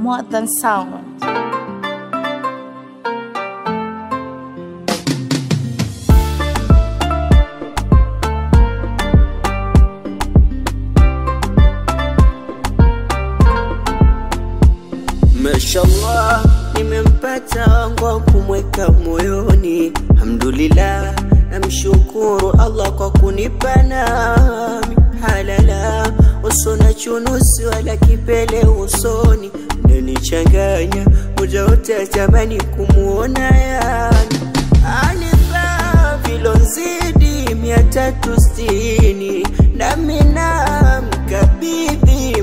more than sound. Mashallah, nimempata wangu wa kumweka moyoni. Alhamdulillah, namshukuru Allah kwa kunipa nami halala. Uso na chunusi wala kipele usoni, nanichanganya muda wote tamani kumuona yani. Anipa vilonzidi 360, nami namkabidhi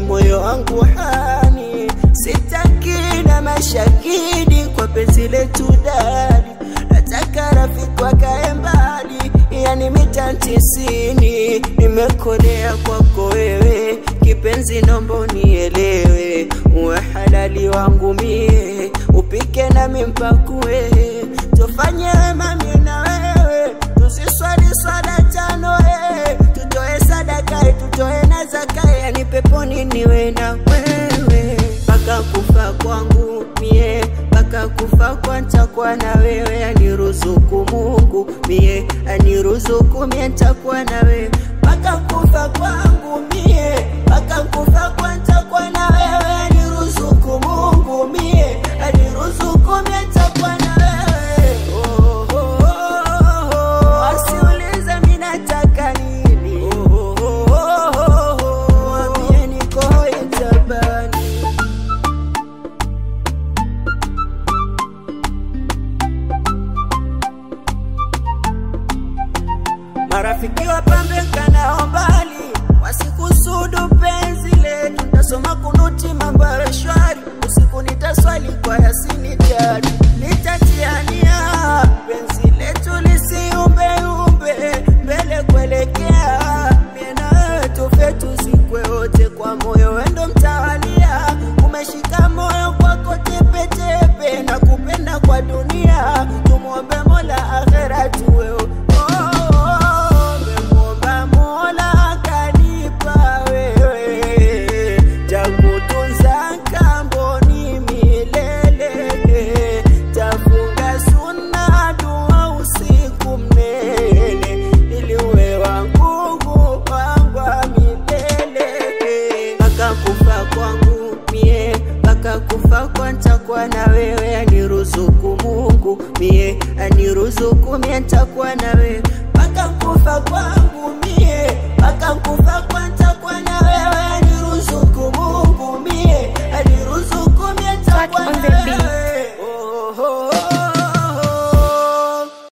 moyo wangu hani. Sitaki na mashahidi kwa penzi letu dali, nataka rafiki wakae mbali, yani mita 90. Nimekolea kwako wewe kipenzi, nomba unielewe, uwe halali wangu mie, upike na mimpakue, tufanye wema mie na wewe, tusiswali swala 5 tutoe sadaka tutoe na zaka, yani peponi niwe na wewe paka kufa kwangu mie, paka kufa kwa nitakuwa na wewe, aniruzuku Mungu mie, aniruzuku mie nitakuwa na wewe paka kufa kwangu mie, paka kufa kwa nitakuwa na wewe, aniruzuku Mungu mie, aniruzuku mie nitakuwa na wewe. Oh, oh, oh, oh. Wasiulize mimi nataka nini, oh, oh, oh, oh. Wambie niko itabani. Marafiki wapambe kanao mbali, wasikusudu penzi letu, nitasoma kunuti mambo ya shwari, usiku nitaswali kwa Yasini jari, nitatiania penzi letu lisiumbe mbele kuelekea, mie na wewe tufe tuzikwe wote, kwa moyo wendo mtawalia, umeshika moyo kwako tepe tepe, na kupenda kwa dunia, tumuombe Mola akhera tuwe kwangu mie, paka kufa kwa nitakuwa na wewe, aniruzuku Mungu mie, aniruzuku mie nitakuwa na wewe paka kufa kwangu mie, paka kufa